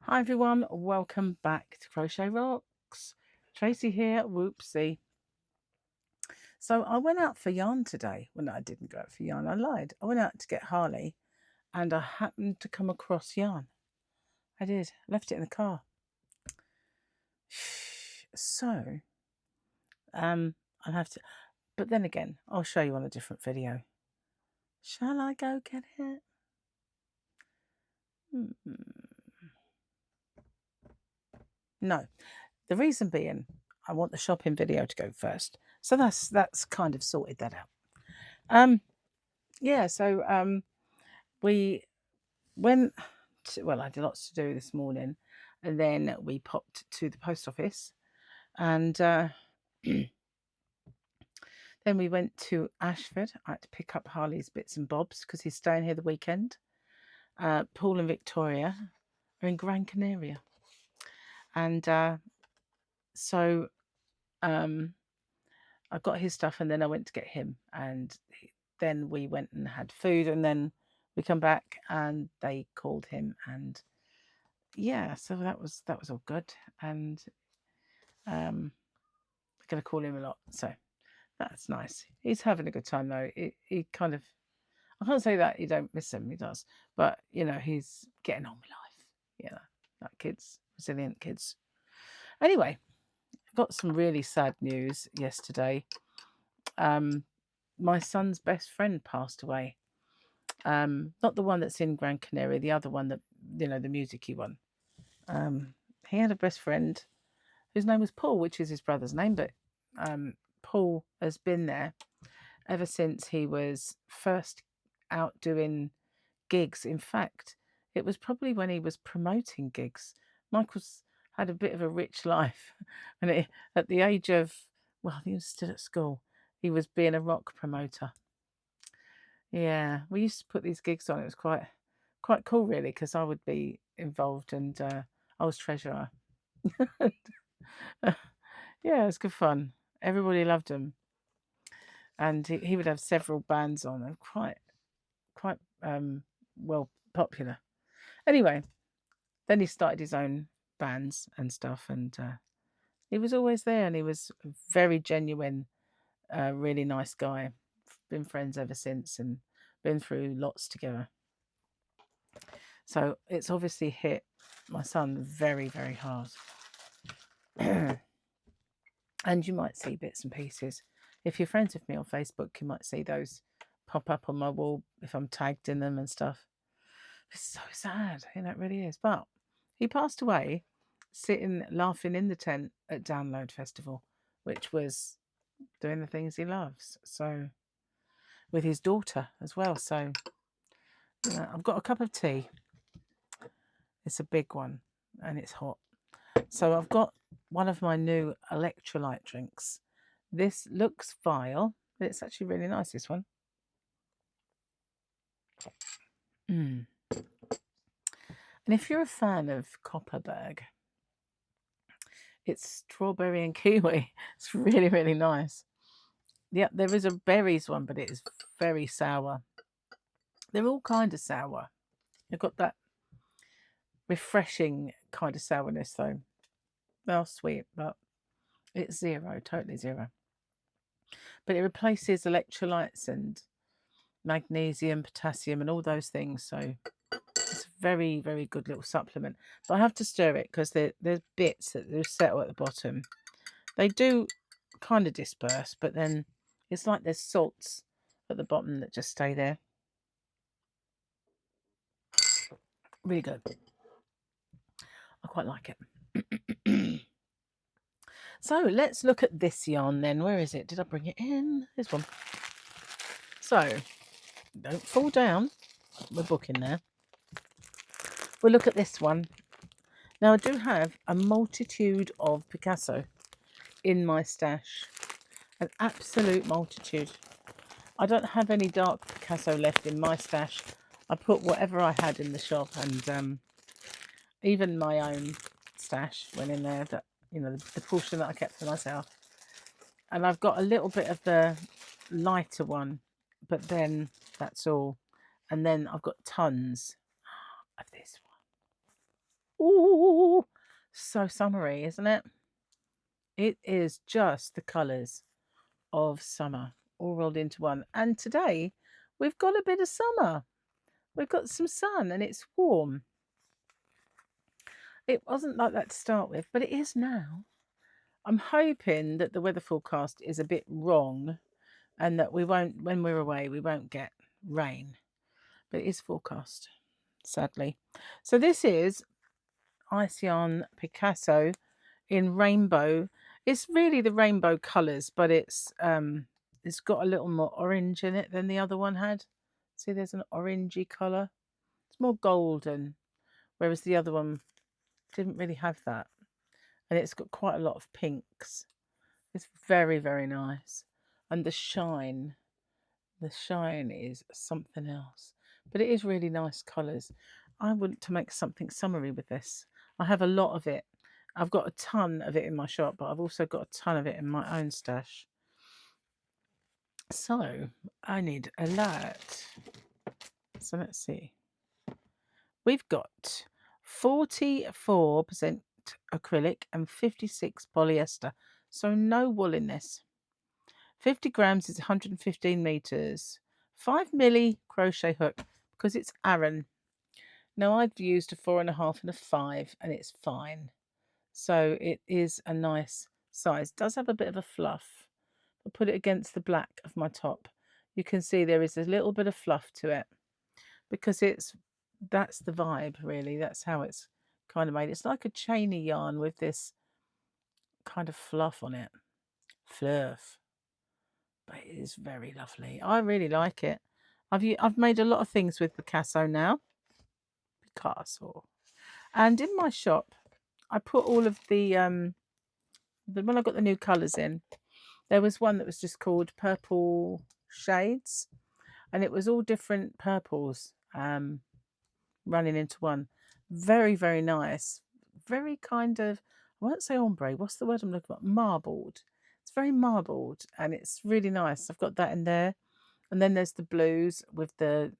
Hi everyone, welcome back to Crochet Rocks. Tracy here, whoopsie. So I went out for yarn today. Well, no, I didn't go out for yarn, I lied. I went out to get Harley and I happened to come across yarn. I did, left it in the car. So, I'll have to, but then again, I'll show you on a different video. Shall I go get it? No, the reason being, I want the shopping video to go first. So that's kind of sorted that out. Yeah, so we went to, well, I had lots to do this morning, and then we popped to the post office, and then we went to Ashford. I had to pick up Harley's bits and bobs because he's staying here the weekend. Paul and Victoria are in Gran Canaria, and so I got his stuff, and then I went to get him, and then we went and had food, and then we come back and they called him, and yeah, so that was all good, and I'm gonna call him a lot, so that's nice. He's having a good time though. He kind of, I can't say that you don't miss him, he does, but you know, he's getting on with life, you know, like kids, resilient kids. Anyway, got some really sad news yesterday. My son's best friend passed away. Not the one that's in Gran Canaria, the other one that, you know, the musicy one. He had a best friend whose name was Paul, which is his brother's name, but Paul has been there ever since he was first out doing gigs. In fact, it was probably when he was promoting gigs. Michael's had a bit of a rich life, and at the age of, well, he was still at school, he was being a rock promoter. Yeah, we used to put these gigs on. It was quite cool, really, because I would be involved, and I was treasurer. Yeah, it was good fun. Everybody loved him, and he would have several bands on, and quite well popular. Anyway, then he started his own bands and stuff, and he was always there, and he was a very genuine, really nice guy. Been friends ever since, and been through lots together. So it's obviously hit my son very, very hard. And you might see bits and pieces. If you're friends with me on Facebook, you might see those pop up on my wall if I'm tagged in them and stuff. It's so sad, you know, it really is. But he passed away sitting laughing in the tent at Download Festival, which was doing the things he loves. So with his daughter as well. So I've got a cup of tea. It's a big one and it's hot. So I've got one of my new electrolyte drinks. This looks vile, but it's actually really nice, this one. And if you're a fan of Copperberg, it's strawberry and kiwi. It's really, really nice. Yeah, there is a berries one, but it is very sour. They're all kind of sour. They've got that refreshing kind of sourness, though. They're sweet, but it's zero, totally zero. But it replaces electrolytes and magnesium, potassium, and all those things. So it's a very, very good little supplement. But I have to stir it because there's bits that do settle at the bottom. They do kind of disperse, but then it's like there's salts at the bottom that just stay there. Really good. I quite like it. So let's look at this yarn then. Where is it? Did I bring it in? This one. So don't fall down. We're booking there. We'll look at this one. Now I do have a multitude of Picasso in my stash. An absolute multitude. I don't have any dark Picasso left in my stash. I put whatever I had in the shop, and even my own stash went in there, that, you know, the portion that I kept for myself. And I've got a little bit of the lighter one, but then that's all. And then I've got tons of this Ooh, so summery, isn't it? It is just the colours of summer all rolled into one. And today we've got a bit of summer. We've got some sun and it's warm. It wasn't like that to start with, but it is now. I'm hoping that the weather forecast is a bit wrong and that we won't, when we're away, we won't get rain. But it is forecast, sadly. So this is Ice Yarn Picasso in rainbow. It's really the rainbow colours, but it's got a little more orange in it than the other one had. See, there's an orangey colour. It's more golden, whereas the other one didn't really have that. And it's got quite a lot of pinks. It's very, very nice. And the shine is something else. But it is really nice colours. I want to make something summery with this. I have a lot of it. I've got a ton of it in my shop, but I've also got a ton of it in my own stash. So I need a lot. So let's see. We've got 44% acrylic and 56 polyester. So no wool in this. 50 grams is 115 meters. 5 milli crochet hook because it's Aran. Now I've used a 4.5 and a 5 and it's fine. So it is a nice size. It does have a bit of a fluff. I'll put it against the black of my top. You can see there is a little bit of fluff to it because that's the vibe really. That's how it's kind of made. It's like a chainy yarn with this kind of fluff on it. Fluff. But it is very lovely. I really like it. I've made a lot of things with Picasso now. Picasso. And in my shop, I put all of the when I got the new colours in, there was one that was just called Purple Shades, and it was all different purples running into one. Very, very nice. Very kind of, I won't say ombre. What's the word I'm looking for? Marbled. It's very marbled, and it's really nice. I've got that in there. And then there's the blues with the,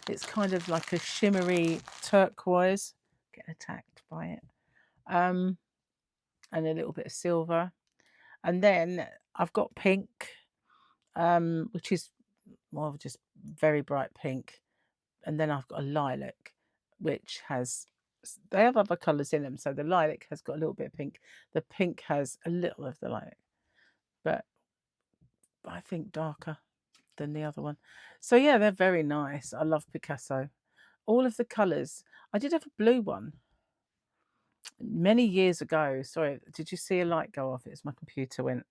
it's kind of like a shimmery turquoise. Getting attacked by it. And a little bit of silver. And then I've got pink, which is more of just very bright pink. And then I've got a lilac, which has, they have other colours in them. So the lilac has got a little bit of pink. The pink has a little of the lilac, but I think darker than the other one. So yeah, they're very nice. I love Picasso. All of the colours. I did have a blue one many years ago. Sorry, did you see a light go off? It's my computer went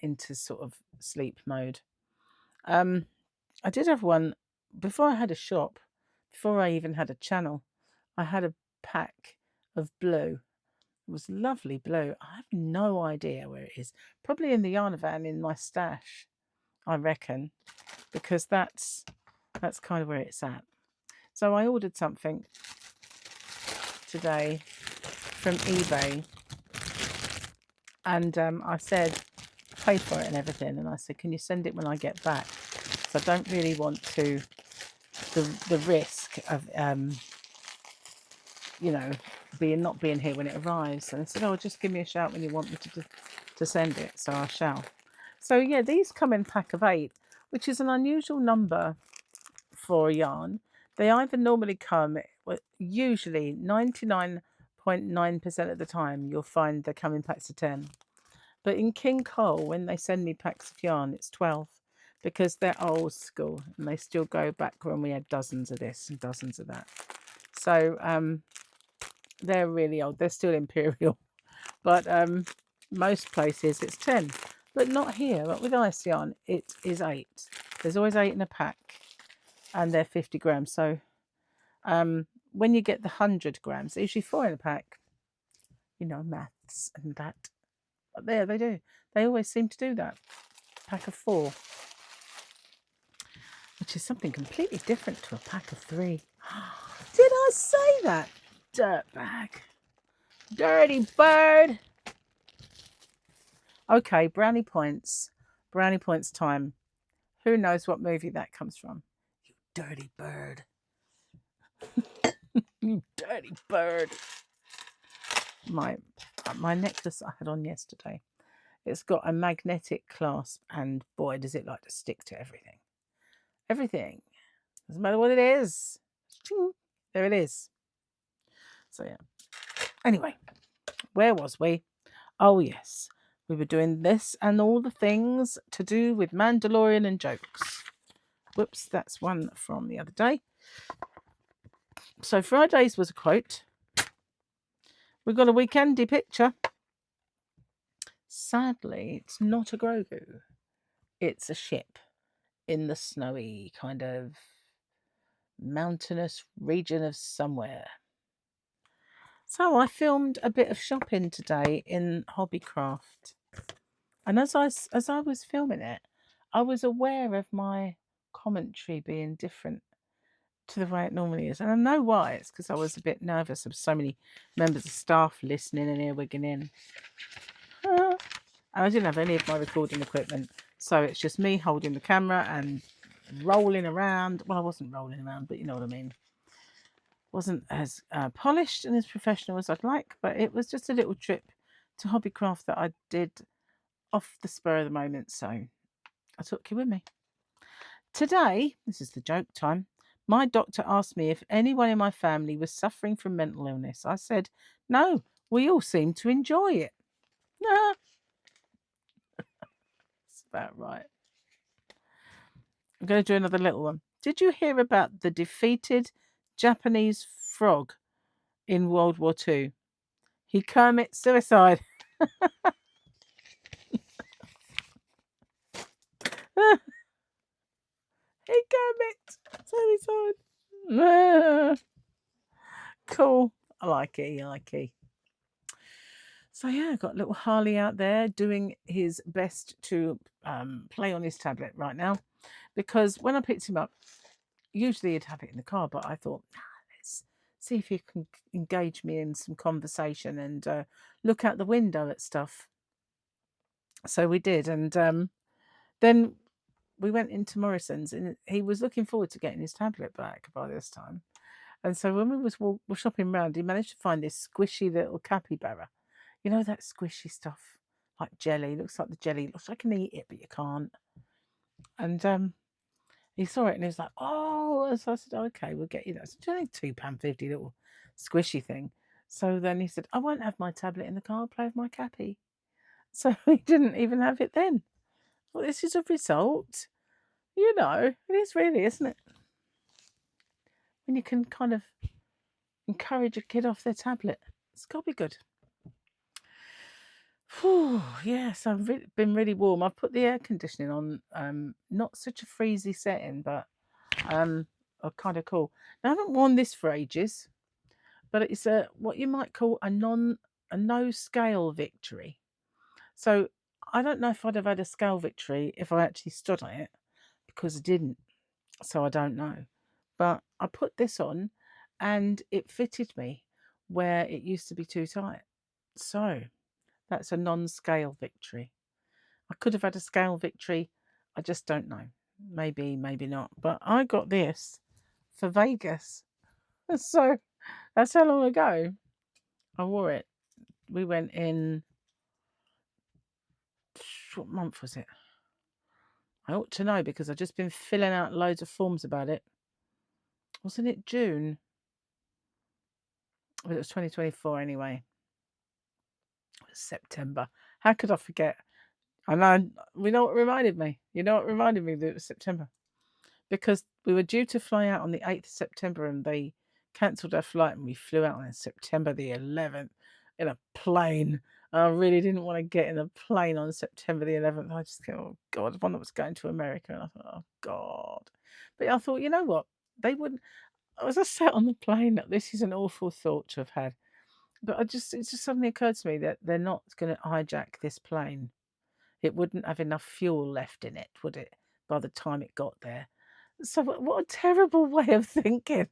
into sort of sleep mode. I did have one before I had a shop, before I even had a channel. I had a pack of blue. It was lovely blue. I have no idea where it is. Probably in the yarn van in my stash, I reckon, because that's kind of where it's at. So I ordered something today from eBay, and I said, pay for it and everything, and I said, can you send it when I get back? So I don't really want to the risk of you know, not being here when it arrives. And I said, oh, just give me a shout when you want me to send it. So I shall. So yeah, these come in a pack of 8, which is an unusual number for a yarn. They either normally come, well, usually 99.9% of the time, you'll find they come in packs of 10. But in King Cole, when they send me packs of yarn, it's 12 because they're old school and they still go back when we had dozens of this and dozens of that. So they're really old. They're still imperial, but most places it's 10, but not here. But with Ice Yarn, it is 8. There's always 8 in a pack, and they're 50 grams. So when you get the 100 grams, they're usually 4 in a pack. You know, maths and that. But there they do. They always seem to do that. Pack of 4, which is something completely different to a pack of 3. Did I say that? Dirtbag. Dirty bird. Okay, brownie points. Brownie points time. Who knows what movie that comes from? You dirty bird. You dirty bird. My necklace I had on yesterday. It's got a magnetic clasp, and boy, does it like to stick to everything. Everything. Doesn't matter what it is. There it is. So yeah. Anyway, where was we? Oh yes, we were doing this and all the things to do with Mandalorian and jokes. Whoops, that's one from the other day. So Friday's was a quote. We've got a weekendy picture. Sadly, it's not a Grogu. It's a ship in the snowy kind of mountainous region of somewhere. So I filmed a bit of shopping today in Hobbycraft. And as I was filming it, I was aware of my commentary being different to the way it normally is. And I know why. It's because I was a bit nervous of so many members of staff listening and earwigging in. And I didn't have any of my recording equipment. So it's just me holding the camera and rolling around. Well, I wasn't rolling around, but you know what I mean. Wasn't as polished and as professional as I'd like, but it was just a little trip to Hobbycraft that I did off the spur of the moment, so I took you with me. Today, this is the joke time, my doctor asked me if anyone in my family was suffering from mental illness. I said, no, we all seem to enjoy it. Nah. That's about right. I'm going to do another little one. Did you hear about the defeated Japanese frog in World War II? He commits suicide. He commits suicide. Cool. I like it. So yeah, I've got little Harley out there doing his best to play on his tablet right now, because when I picked him up, usually he'd have it in the car, but I thought, let's see if he can engage me in some conversation and look out the window at stuff. So we did, and then we went into Morrison's, and he was looking forward to getting his tablet back by this time. And so when we were shopping around, he managed to find this squishy little capybara. You know, that squishy stuff, like jelly. Looks like the jelly. Looks like I can eat it, but you can't. And he saw it and he was like, oh. So I said, okay, we'll get you that. It's only £2.50 little squishy thing. So then he said, I won't have my tablet in the car. I'll play with my Cappy. So he didn't even have it then. Well, this is a result. You know, it is really, isn't it? When you can kind of encourage a kid off their tablet. It's got to be good. Whew, yes, I've been really warm. I've put the air conditioning on, not such a freezy setting, but kind of cool. Now, I haven't worn this for ages, but it's a what you might call a no scale victory. So I don't know if I'd have had a scale victory if I actually stood on it, because I didn't. So I don't know. But I put this on and it fitted me where it used to be too tight. So that's a non-scale victory. I could have had a scale victory. I just don't know. Maybe, maybe not. But I got this for Vegas. So that's how long ago I wore it. We went in, what month was it? I ought to know because I've just been filling out loads of forms about it. Wasn't it June? Well, it was 2024 anyway. It was September. How could I forget? I know. We know what reminded me. You know what reminded me that it was September? Because we were due to fly out on the 8th of September and they cancelled our flight and we flew out on September the 11th in a plane. I really didn't want to get in a plane on September the 11th. I just thought, oh God, one that was going to America. And I thought, oh God. But I thought, you know what? They wouldn't. As I sat on the plane, this is an awful thought to have had. But it just suddenly occurred to me that they're not going to hijack this plane. It wouldn't have enough fuel left in it, would it, by the time it got there? So what a terrible way of thinking.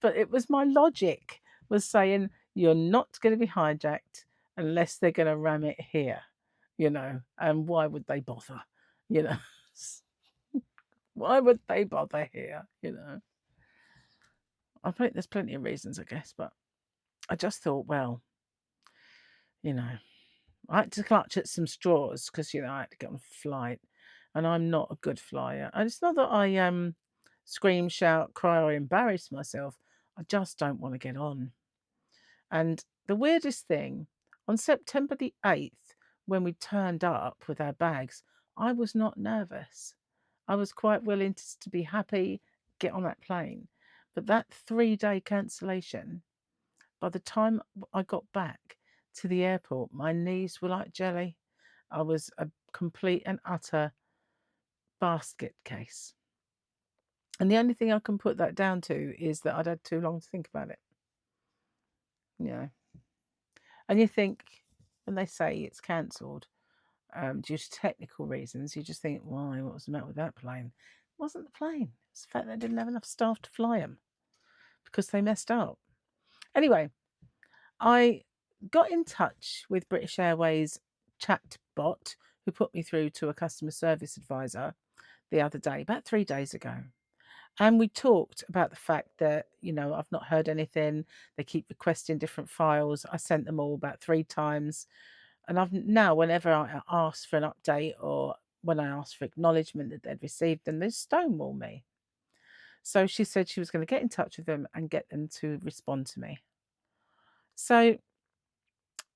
But it was my logic was saying, you're not going to be hijacked unless they're going to ram it here, you know, and why would they bother, you know? Why would they bother here, you know? I think there's plenty of reasons, I guess, but I just thought, well, you know, I had to clutch at some straws because, you know, I had to get on a flight and I'm not a good flyer. And it's not that I scream, shout, cry, or embarrass myself. I just don't want to get on. And the weirdest thing, on September the 8th, when we turned up with our bags, I was not nervous. I was quite willing to be happy, get on that plane. But that 3-day cancellation, by the time I got back to the airport, my knees were like jelly. I was a complete and utter basket case. And the only thing I can put that down to is that I'd had too long to think about it. Yeah. And you think, when they say it's cancelled due to technical reasons, you just think, why? What was the matter with that plane? It wasn't the plane. It's the fact they didn't have enough staff to fly them because they messed up. Anyway, I got in touch with British Airways Chatbot, who put me through to a customer service advisor the other day, about 3 days ago. And we talked about the fact that, you know, I've not heard anything. They keep requesting different files. I sent them all about 3 times. And I've now, whenever I ask for an update or when I ask for acknowledgement that they'd received them, they stonewall me. So she said she was going to get in touch with them and get them to respond to me. So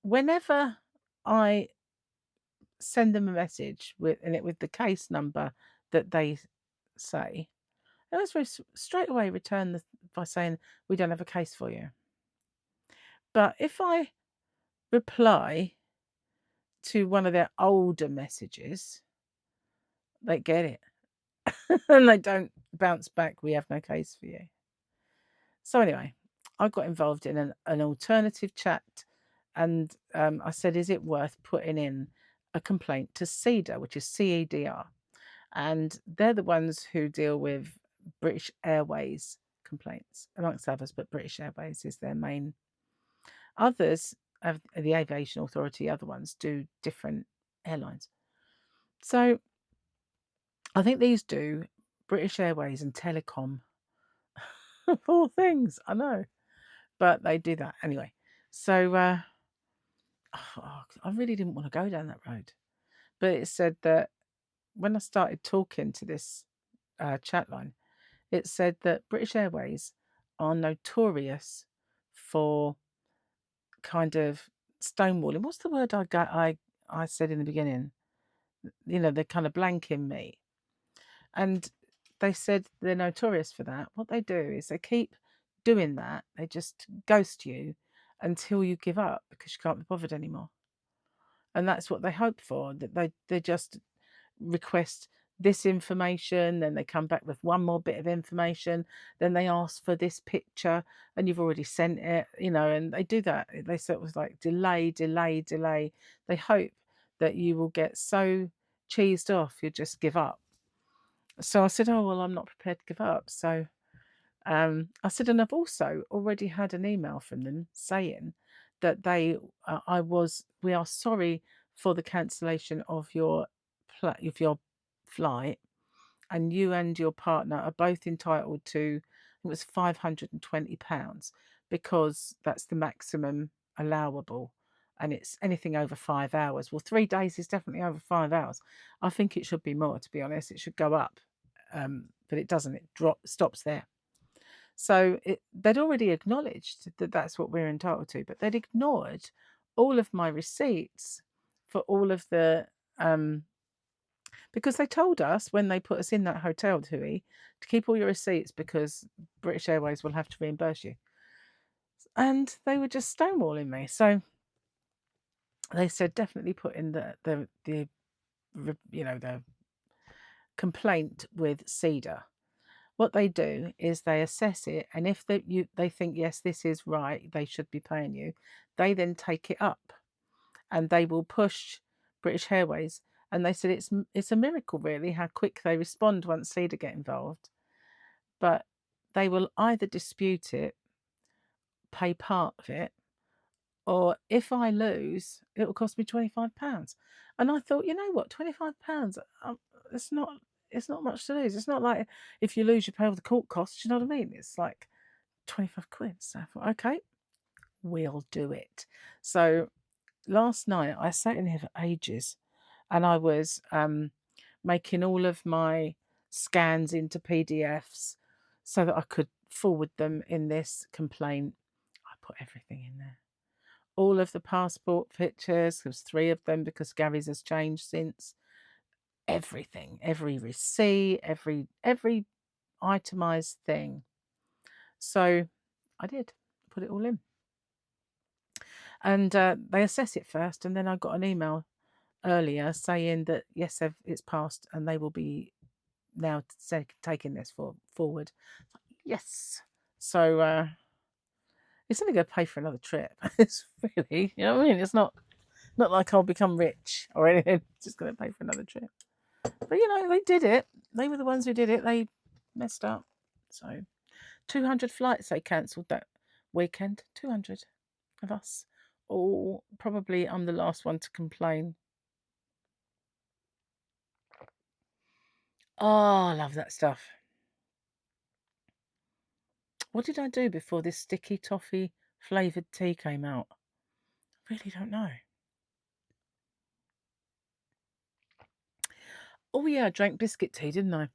whenever I send them a message with the case number that they say, they always straight away return by saying, we don't have a case for you. But if I reply to one of their older messages, they get it. And they don't bounce back, we have no case for you. So anyway, I got involved in an alternative chat and I said, is it worth putting in a complaint to CEDA, which is CEDR? And they're the ones who deal with British Airways complaints, amongst others, but British Airways is their main. Others, the Aviation Authority, other ones do different airlines. So I think these do British Airways and Telecom. Four things, I know. But they do that anyway. So I really didn't want to go down that road. But it said that when I started talking to this chat line, it said that British Airways are notorious for kind of stonewalling. What's the word I said in the beginning? You know, they're kind of blanking me. And they said they're notorious for that. What they do is they keep doing that. They just ghost you until you give up because you can't be bothered anymore. And that's what they hope for, that they just request this information, then they come back with one more bit of information, then they ask for this picture and you've already sent it, you know, and they do that. They sort of like delay. They hope that you will get so cheesed off you just give up. So I said, oh, well, I'm not prepared to give up. So I said, and I've also already had an email from them saying that we are sorry for the cancellation of your flight, and you and your partner are both entitled to, it was £520 because that's the maximum allowable. And it's anything over 5 hours. Well, 3 days is definitely over 5 hours. I think it should be more, to be honest. It should go up, but it doesn't. It stops there. So they'd already acknowledged that that's what we're entitled to, but they'd ignored all of my receipts for all of the because they told us when they put us in that hotel, Tui, to keep all your receipts because British Airways will have to reimburse you. And they were just stonewalling me. So they said definitely put in the complaint with CEDA. What they do is they assess it, and if they think, yes, this is right, they should be paying you, they then take it up and they will push British Airways. And they said it's a miracle, really, how quick they respond once CEDA get involved. But they will either dispute it, pay part of it, or if I lose, it will cost me £25. And I thought, you know what, £25, it's not much to lose. It's not like if you lose, you pay all the court costs. You know what I mean? It's like 25 quid. So I thought, okay, we'll do it. So last night I sat in here for ages and I was making all of my scans into PDFs so that I could forward them in this complaint. I put everything in there. All of the passport pictures, there's 3 of them because Gary's has changed since. Everything, every receipt, every itemized thing. So I did put it all in. And they assess it first, and then I got an email earlier saying that yes, it's passed and they will be now taking this forward. Yes. So it's only going to pay for another trip. It's really, you know what I mean? It's not like I'll become rich or anything. It's just going to pay for another trip. But you know, they did it. They were the ones who did it. They messed up. So 200 flights they cancelled that weekend. 200 of us. Oh, probably I'm the last one to complain. Oh, I love that stuff. What did I do before this sticky toffee flavoured tea came out? I really don't know. Oh yeah, I drank biscuit tea, didn't I?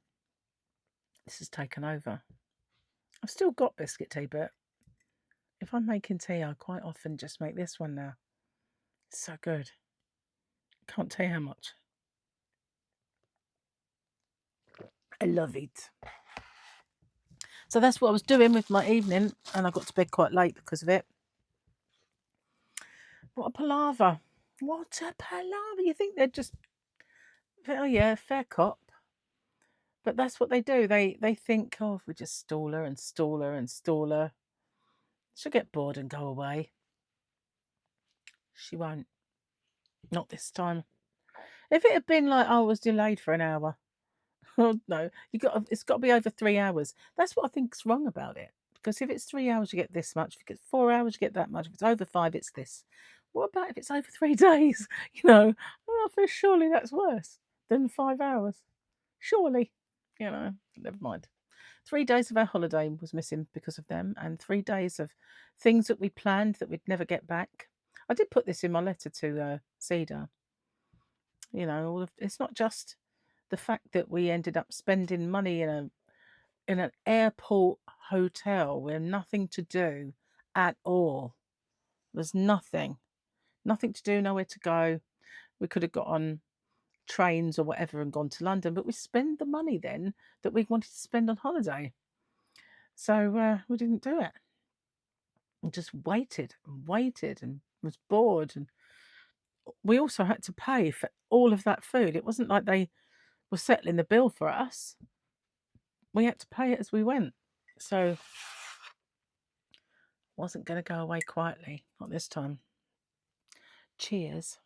This has taken over. I've still got biscuit tea, but if I'm making tea, I quite often just make this one now. It's so good. Can't tell you how much. I love it. So that's what I was doing with my evening, and I got to bed quite late because of it. What a palaver. What a palaver. You think they're just, oh yeah, fair cop. But that's what they do. They think, oh, if we just stall her and stall her and stall her, she'll get bored and go away. She won't. Not this time. If it had been like I was delayed for an hour, oh no, it's got to be over 3 hours. That's what I think's wrong about it. Because if it's 3 hours, you get this much. If it gets 4 hours, you get that much. If it's over 5, it's this. What about if it's over 3 days? You know, I feel surely that's worse than 5 hours. Surely, you know, never mind. 3 days of our holiday was missing because of them, and 3 days of things that we planned that we'd never get back. I did put this in my letter to CEDA. You know, it's not just the fact that we ended up spending money in an airport hotel with nothing to do at all. There's nothing to do, nowhere to go. We could have got on trains or whatever and gone to London, but we spend the money then that we wanted to spend on holiday. So we didn't do it. And just waited and was bored. And we also had to pay for all of that food. It wasn't like they were settling the bill for us. We had to pay it as we went. So wasn't going to go away quietly, not this time. Cheers.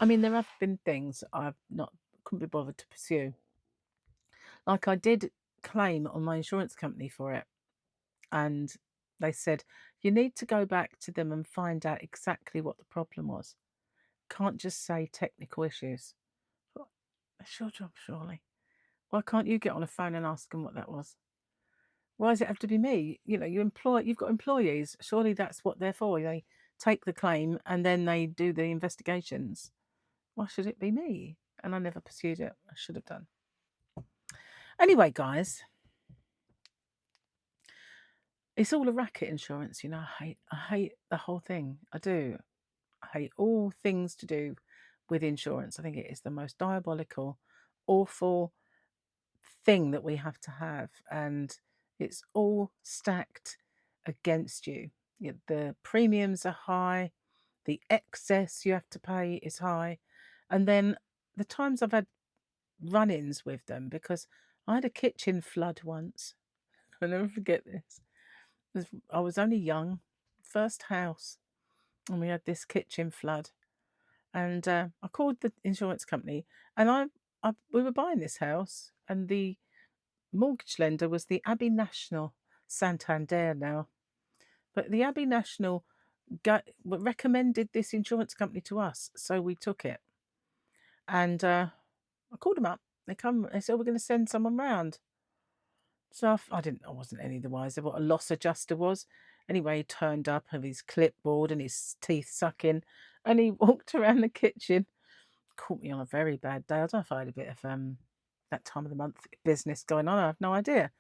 I mean, there have been things couldn't be bothered to pursue. Like I did claim on my insurance company for it, and they said you need to go back to them and find out exactly what the problem was. Can't just say technical issues. That's your job, surely. Why can't you get on a phone and ask them what that was? Why does it have to be me? You know, you've got employees. Surely that's what they're for. They take the claim and then they do the investigations. Why should it be me? And I never pursued it. I should have done. Anyway, guys, it's all a racket insurance. You know, I hate the whole thing. I do. I hate all things to do with insurance. I think it is the most diabolical, awful thing that we have to have, and it's all stacked against you. The premiums are high, the excess you have to pay is high, and then the times I've had run-ins with them, because I had a kitchen flood once. I'll never forget this. I was only young, first house, and we had this kitchen flood. And I called the insurance company, and we were buying this house, and the mortgage lender was the Abbey National Santander now. But the Abbey National recommended this insurance company to us, so we took it. And I called them up. They said, we're going to send someone round. So I wasn't any the wiser what a loss adjuster was. Anyway, he turned up with his clipboard and his teeth sucking, and he walked around the kitchen. Caught me on a very bad day. I don't know if I had a bit of that time of the month business going on. I have no idea.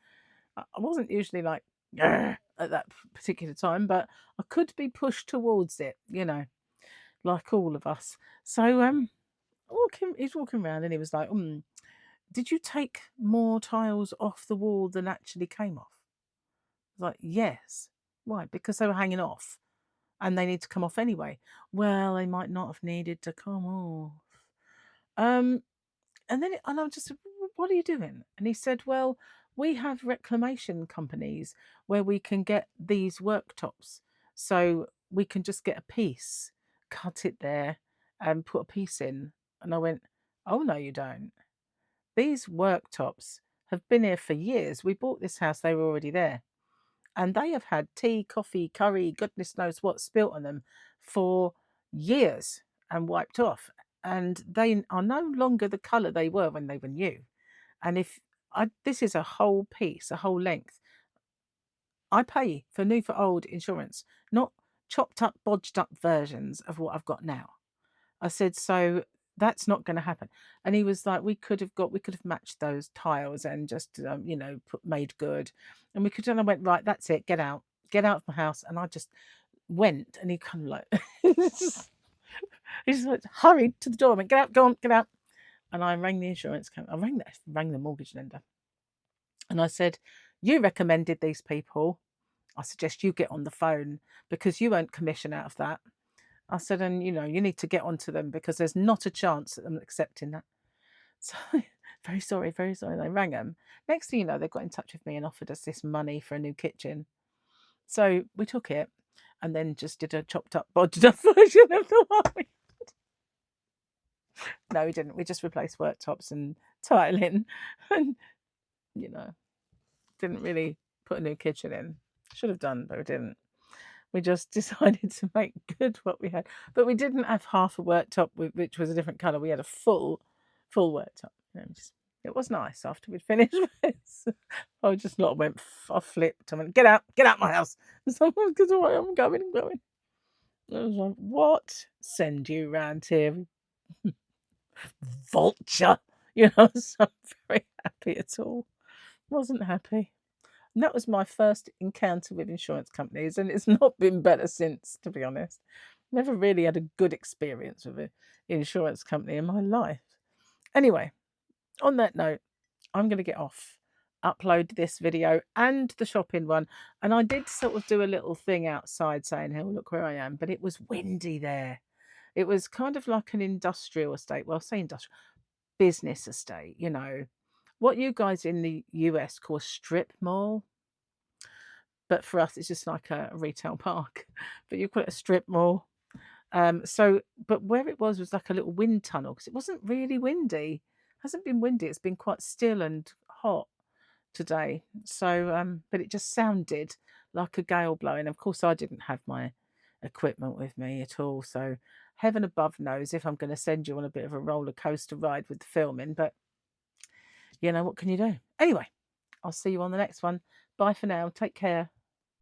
I wasn't usually like at that particular time, but I could be pushed towards it, like all of us. So he's walking around and he was like, did you take more tiles off the wall than actually came off? I was like, yes. Why? Because they were hanging off and they need to come off anyway. Well, they might not have needed to come off. And I just said, what are you doing? And he said, well, we have reclamation companies where we can get these worktops. So we can just get a piece, cut it there and put a piece in. And I went, oh, no, you don't. These worktops have been here for years. We bought this house, they were already there. And they have had tea, coffee, curry, goodness knows what spilt on them for years and wiped off. And they are no longer the colour they were when they were new. And this is a whole piece, a whole length, I pay for new for old insurance, not chopped up, bodged up versions of what I've got now. I said, so that's not going to happen. And he was like, we could have matched those tiles and just, made good. And and I went, right, that's it. Get out of my house. And I just went and he kind of like, he just like, hurried to the door. I went, get out, go on, get out. And I rang the insurance company. I rang the mortgage lender. And I said, you recommended these people. I suggest you get on the phone because you won't commission out of that. I said, and you need to get onto them because there's not a chance of them accepting that. So very sorry. They rang them. Next thing you know, they got in touch with me and offered us this money for a new kitchen. So we took it and then just did a chopped up, bodged up version of the one we had. No, we didn't. We just replaced worktops and tiling and, didn't really put a new kitchen in. Should have done, but we didn't. We just decided to make good what we had. But we didn't have half a worktop, which was a different colour. We had a full worktop. It was nice after we'd finished this. I just I flipped. I went, get out my house. And someone goes, all right, I'm going. I was like, what? Send you round here? Vulture. So I'm very happy at all. Wasn't happy. And that was my first encounter with insurance companies, and it's not been better since, to be honest. Never really had a good experience with an insurance company in my life. Anyway, on that note, I'm going to get off, upload this video and the shopping one. And I did sort of do a little thing outside saying, hey, look where I am, but it was windy there. It was kind of like an industrial estate. Well, say industrial, business estate, what you guys in the US call a strip mall. But for us, it's just like a retail park. But you call it a strip mall. But where it was like a little wind tunnel because it wasn't really windy. It hasn't been windy. It's been quite still and hot today. So, but it just sounded like a gale blowing. Of course, I didn't have my equipment with me at all. So heaven above knows if I'm going to send you on a bit of a roller coaster ride with the filming. But, what can you do? Anyway, I'll see you on the next one. Bye for now. Take care.